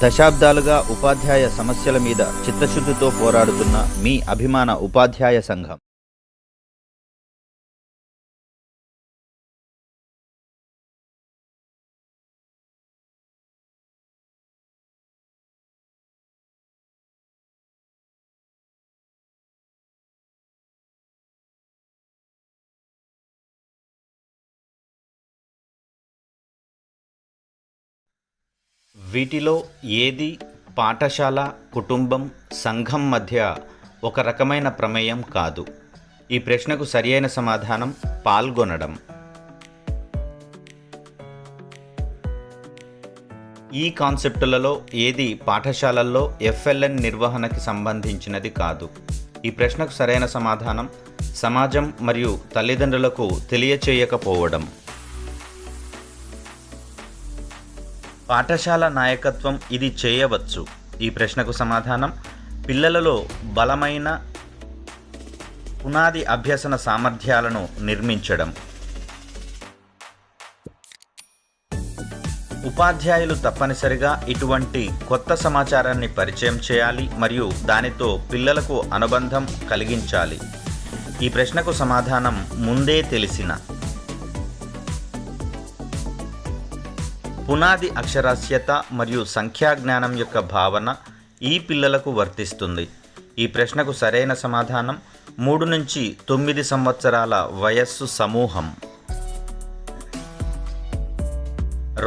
దశాబ్దాలుగా ఉపాధ్యాయ సమస్యల మీద చిత్తశుద్ధితో పోరాడుతున్న మీ అభిమాన ఉపాధ్యాయ సంఘం. వీటిలో ఏది పాఠశాల, కుటుంబం, సంఘం మధ్య ఒక రకమైన ప్రమేయం కాదు. ఈ ప్రశ్నకు సరియైన సమాధానం పాల్గొనడం. ఈ కాన్సెప్టులలో ఏది పాఠశాలల్లో FLN నిర్వహణకి సంబంధించినది కాదు. ఈ ప్రశ్నకు సరైన సమాధానం సమాజం మరియు తల్లిదండ్రులకు తెలియచేయకపోవడం. పాఠశాల నాయకత్వం ఇది చేయవచ్చు. ఈ ప్రశ్నకు సమాధానం పిల్లలలో బలమైన పునాది అభ్యసన సామర్థ్యాలను నిర్మించడం. ఉపాధ్యాయులు తప్పనిసరిగా ఇటువంటి కొత్త సమాచారాన్ని పరిచయం చేయాలి మరియు దానితో పిల్లలకు అనుబంధం కలిగించాలి. ఈ ప్రశ్నకు సమాధానం ముందే తెలిసిన. పునాది అక్షరాస్యత మరియు సంఖ్యాజ్ఞానం యొక్క భావన ఈ పిల్లలకు వర్తిస్తుంది. ఈ ప్రశ్నకు సరైన సమాధానం 3 నుంచి 9 సంవత్సరాల వయస్సు సమూహం.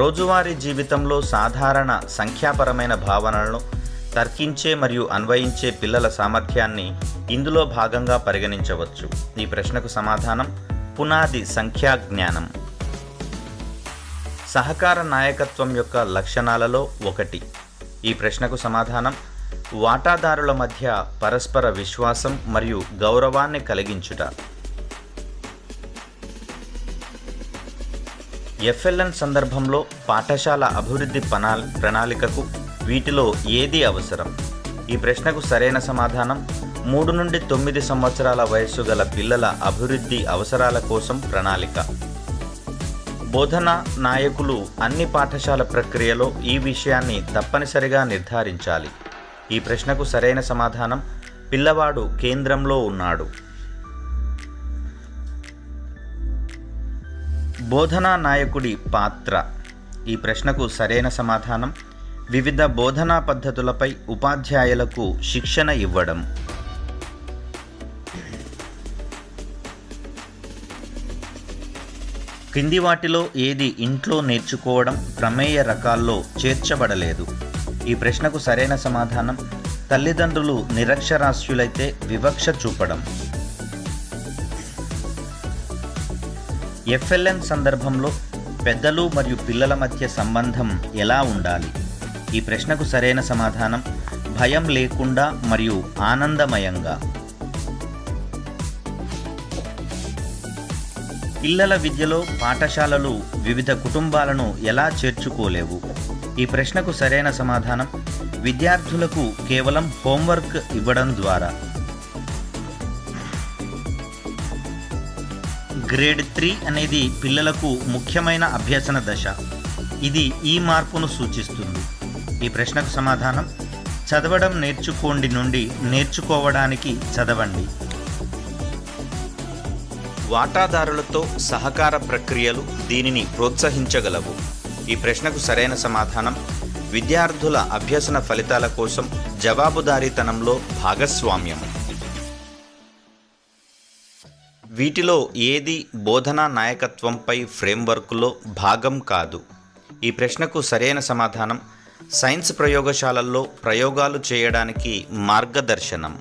రోజువారీ జీవితంలో సాధారణ సంఖ్యాపరమైన భావనలను తర్కించే మరియు అన్వయించే పిల్లల సామర్థ్యాన్ని ఇందులో భాగంగా పరిగణించవచ్చు. ఈ ప్రశ్నకు సమాధానం పునాది సంఖ్యాజ్ఞానం. సహకార నాయకత్వం యొక్క లక్షణాలలో ఒకటి. ఈ ప్రశ్నకు సమాధానం వాటాదారుల మధ్య పరస్పర విశ్వాసం మరియు గౌరవాన్ని కలిగించుట. FLN సందర్భంలో పాఠశాల అభివృద్ధి ప్రణాళికకు వీటిలో ఏది అవసరం? ఈ ప్రశ్నకు సరైన సమాధానం 3 నుండి 9 సంవత్సరాల వయస్సు గల పిల్లల అభివృద్ధి అవసరాల కోసం ప్రణాళిక. బోధనా నాయకులు అన్ని పాఠశాల ప్రక్రియలో ఈ విషయాన్ని తప్పనిసరిగా నిర్ధారించాలి. ఈ ప్రశ్నకు సరైన సమాధానం పిల్లవాడు కేంద్రంలో ఉన్నాడు. బోధనా నాయకుడి పాత్ర. ఈ ప్రశ్నకు సరైన సమాధానం వివిధ బోధనా పద్ధతులపై ఉపాధ్యాయులకు శిక్షణ ఇవ్వడం. క్రింది వాటిలో ఏది ఇంట్లో నేర్చుకోవడం ప్రమేయ రకాల్లో చేర్చబడలేదు? ఈ ప్రశ్నకు సరైన సమాధానం తల్లిదండ్రులు నిరక్షరాస్యులైతే వివక్ష చూపడం. FLN సందర్భంలో పెద్దలు మరియు పిల్లల మధ్య సంబంధం ఎలా ఉండాలి? ఈ ప్రశ్నకు సరైన సమాధానం భయం లేకుండా మరియు ఆనందమయంగా. పిల్లల విద్యలో పాఠశాలలు వివిధ కుటుంబాలను ఎలా చేర్చుకోలేవు? ఈ ప్రశ్నకు సరైన సమాధానం విద్యార్థులకు కేవలం హోంవర్క్ ఇవ్వడం ద్వారా. గ్రేడ్ 3 అనేది పిల్లలకు ముఖ్యమైన అభ్యసన దశ. ఇది ఈ మార్పును సూచిస్తుంది. ఈ ప్రశ్నకు సమాధానం చదవడం నేర్చుకోండి నుండి నేర్చుకోవడానికి చదవండి. వాటాదారులతో సహకార ప్రక్రియలు దీనిని ప్రోత్సహించగలవు. ఈ ప్రశ్నకు సరైన సమాధానం విద్యార్థుల అభ్యసన ఫలితాల కోసం జవాబుదారీతనంలో భాగస్వామ్యం. వీటిలో ఏది బోధనా నాయకత్వంపై ఫ్రేమ్వర్క్లో భాగం కాదు? ఈ ప్రశ్నకు సరైన సమాధానం సైన్స్ ప్రయోగశాలల్లో ప్రయోగాలు చేయడానికి మార్గదర్శనం.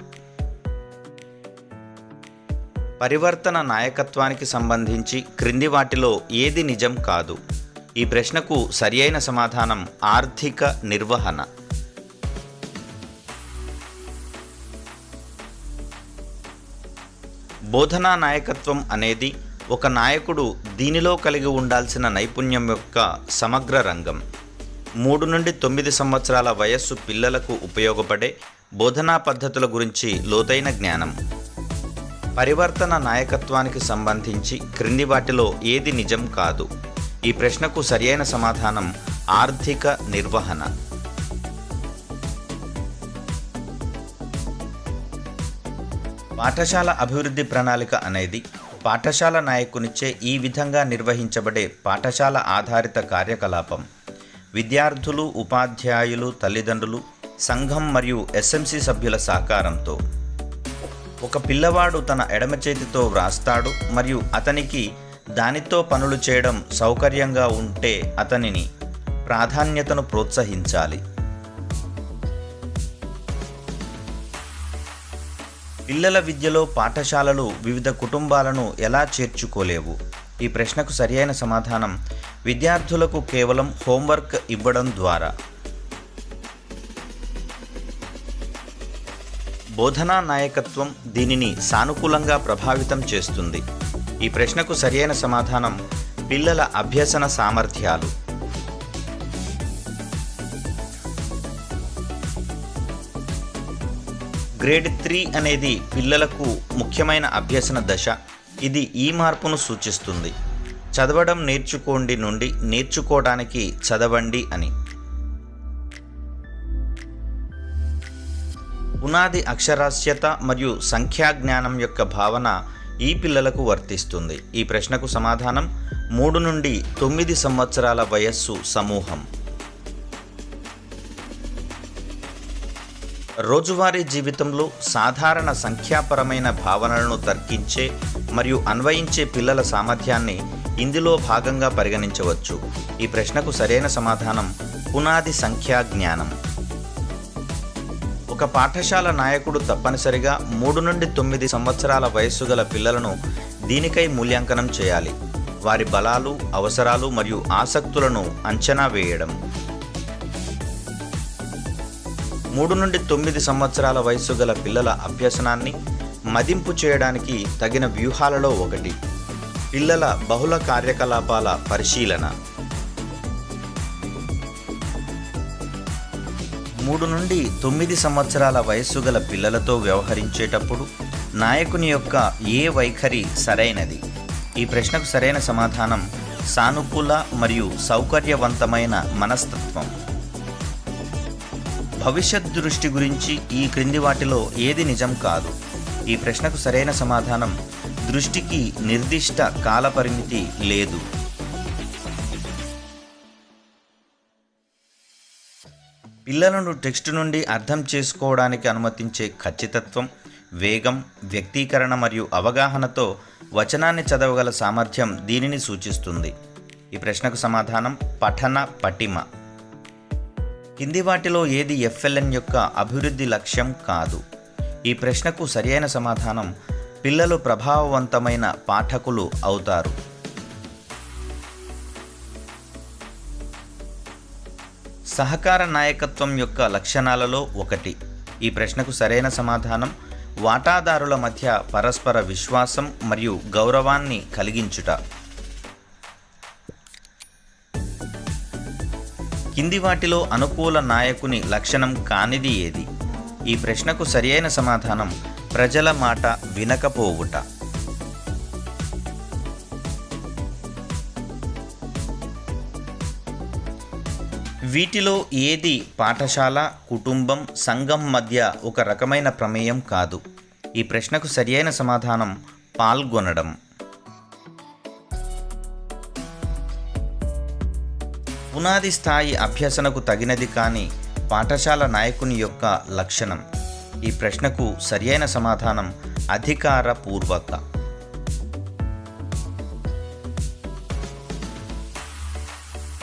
పరివర్తన నాయకత్వానికి సంబంధించి క్రింది వాటిలో ఏది నిజం కాదు? ఈ ప్రశ్నకు సరియైన సమాధానం ఆర్థిక నిర్వహణ. బోధనా నాయకత్వం అనేది ఒక నాయకుడు దీనిలో కలిగి ఉండాల్సిన నైపుణ్యం యొక్క సమగ్ర రంగం. 3 నుండి 9 సంవత్సరాల వయస్సు పిల్లలకు ఉపయోగపడే బోధనా పద్ధతుల గురించి లోతైన జ్ఞానం. పరివర్తన నాయకత్వానికి సంబంధించి క్రింది వాటిలో ఏది నిజం కాదు? ఈ ప్రశ్నకు సరియైన సమాధానం ఆర్థిక నిర్వహణ. పాఠశాల అభివృద్ధి ప్రణాళిక అనేది పాఠశాల నాయకునిచే ఈ విధంగా నిర్వహించబడే పాఠశాల ఆధారిత కార్యకలాపం. విద్యార్థులు, ఉపాధ్యాయులు, తల్లిదండ్రులు, సంఘం మరియు ఎస్ఎంసి సభ్యుల సహకారంతో ఒక పిల్లవాడు తన ఎడమ చేతితో వ్రాస్తాడు మరియు అతనికి దానితో పనులు చేయడం సౌకర్యంగా ఉంటే అతనిని ప్రాధాన్యతను ప్రోత్సహించాలి. పిల్లల విద్యలో పాఠశాలలు వివిధ కుటుంబాలను ఎలా చేర్చుకోలేవు? ఈ ప్రశ్నకు సరియైన సమాధానం విద్యార్థులకు కేవలం హోంవర్క్ ఇవ్వడం ద్వారా. బోధనా నాయకత్వం దీనిని సానుకూలంగా ప్రభావితం చేస్తుంది. ఈ ప్రశ్నకు సరియైన సమాధానం పిల్లల అభ్యసన సామర్థ్యాలు. గ్రేడ్ 3 అనేది పిల్లలకు ముఖ్యమైన అభ్యసన దశ. ఇది ఈ మార్పును సూచిస్తుంది. చదవడం నేర్చుకోండి నుండి నేర్చుకోవడానికి చదవండి అని. పునాది అక్షరాస్యత మరియు సంఖ్యాజ్ఞానం యొక్క భావన ఈ పిల్లలకు వర్తిస్తుంది. ఈ ప్రశ్నకు సమాధానం 3 నుండి 9 సంవత్సరాల వయస్సు సమూహం. రోజువారీ జీవితంలో సాధారణ సంఖ్యాపరమైన భావనలను తర్కించే మరియు అన్వయించే పిల్లల సామర్థ్యాన్ని ఇందులో భాగంగా పరిగణించవచ్చు. ఈ ప్రశ్నకు సరైన సమాధానం పునాది సంఖ్యా జ్ఞానం. ఒక పాఠశాల నాయకుడు తప్పనిసరిగా 3 నుండి 9 సంవత్సరాల వయస్సు గల పిల్లలను దీనికై మూల్యాంకనం చేయాలి. వారి బలాలు, అవసరాలు మరియు ఆసక్తులను అంచనా వేయడం. 3 నుండి 9 సంవత్సరాల వయస్సు గల పిల్లల అభ్యసనాన్ని మదింపు చేయడానికి తగిన వ్యూహాలలో ఒకటి పిల్లల బహుళ కార్యకలాపాల పరిశీలన. 3 నుండి 9 సంవత్సరాల వయస్సు గల పిల్లలతో వ్యవహరించేటప్పుడు నాయకుని యొక్క ఏ వైఖరి సరైనది? ఈ ప్రశ్నకు సరైన సమాధానం సానుకూల మరియు సౌకర్యవంతమైన మనస్తత్వం. భవిష్యత్ దృష్టి గురించి ఈ క్రింది వాటిలో ఏది నిజం కాదు? ఈ ప్రశ్నకు సరైన సమాధానం దృష్టికి నిర్దిష్ట కాలపరిమితి లేదు. పిల్లలను టెక్స్ట్ నుండి అర్థం చేసుకోవడానికి అనుమతించే ఖచ్చితత్వం, వేగం, వ్యక్తీకరణ మరియు అవగాహనతో వచనాన్ని చదవగల సామర్థ్యం దీనిని సూచిస్తుంది. ఈ ప్రశ్నకు సమాధానం పఠన పటిమ. కింది వాటిలో ఏది FLN యొక్క అభివృద్ధి లక్ష్యం కాదు? ఈ ప్రశ్నకు సరియైన సమాధానం పిల్లలు ప్రభావవంతమైన పాఠకులు అవుతారు. సహకార నాయకత్వం యొక్క లక్షణాలలో ఒకటి. ఈ ప్రశ్నకు సరైన సమాధానం వాటాదారుల మధ్య పరస్పర విశ్వాసం మరియు గౌరవాన్ని కలిగించుట. కింది వాటిలో అనుకూల నాయకుని లక్షణం కానిది ఏది? ఈ ప్రశ్నకు సరియైన సమాధానం ప్రజల మాట వినకపోవుట. వీటిలో ఏది పాఠశాల, కుటుంబం, సంఘం మధ్య ఒక రకమైన ప్రమేయం కాదు? ఈ ప్రశ్నకు సరియైన సమాధానం పాల్గొనడం. పునాది స్థాయి అభ్యసనకు తగినది కాని పాఠశాల నాయకుని యొక్క లక్షణం. ఈ ప్రశ్నకు సరియైన సమాధానం అధికారపూర్వక.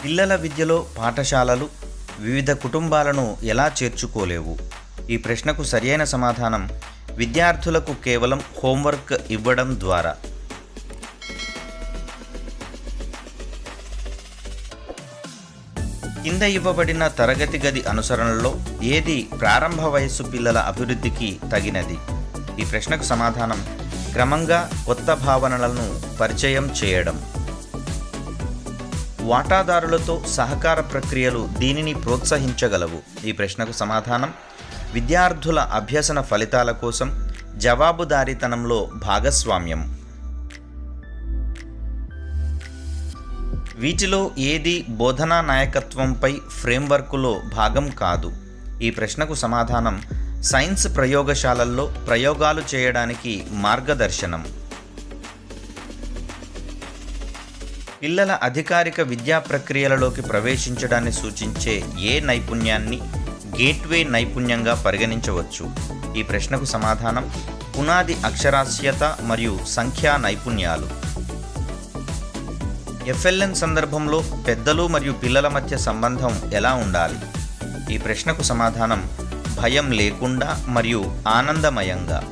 పిల్లల విద్యలో పాఠశాలలు వివిధ కుటుంబాలను ఎలా చేర్చుకోలేవు? ఈ ప్రశ్నకు సరియైన సమాధానం విద్యార్థులకు కేవలం హోంవర్క్ ఇవ్వడం ద్వారా. కింద ఇవ్వబడిన తరగతి గది అనుసరణలో ఏది ప్రారంభ వయస్సు పిల్లల అభివృద్ధికి తగినది? ఈ ప్రశ్నకు సమాధానం క్రమంగా కొత్త భావనలను పరిచయం చేయడం. వాటాదారులతో సహకార ప్రక్రియలు దీనిని ప్రోత్సహించగలవు. ఈ ప్రశ్నకు సమాధానం విద్యార్థుల అభ్యసన ఫలితాల కోసం జవాబుదారీతనంలో భాగస్వామ్యం. వీటిలో ఏది బోధనా నాయకత్వంపై ఫ్రేమ్వర్కులో భాగం కాదు? ఈ ప్రశ్నకు సమాధానం సైన్స్ ప్రయోగశాలల్లో ప్రయోగాలు చేయడానికి మార్గదర్శనం. పిల్లల అధికారిక విద్యా ప్రక్రియలలోకి ప్రవేశించడాన్ని సూచించే ఏ నైపుణ్యాన్ని గేట్వే నైపుణ్యంగా పరిగణించవచ్చు? ఈ ప్రశ్నకు సమాధానం పునాది అక్షరాస్యత మరియు సంఖ్యా నైపుణ్యాలు. FLN సందర్భంలో పెద్దలు మరియు పిల్లల మధ్య సంబంధం ఎలా ఉండాలి? ఈ ప్రశ్నకు సమాధానం భయం లేకుండా మరియు ఆనందమయంగా.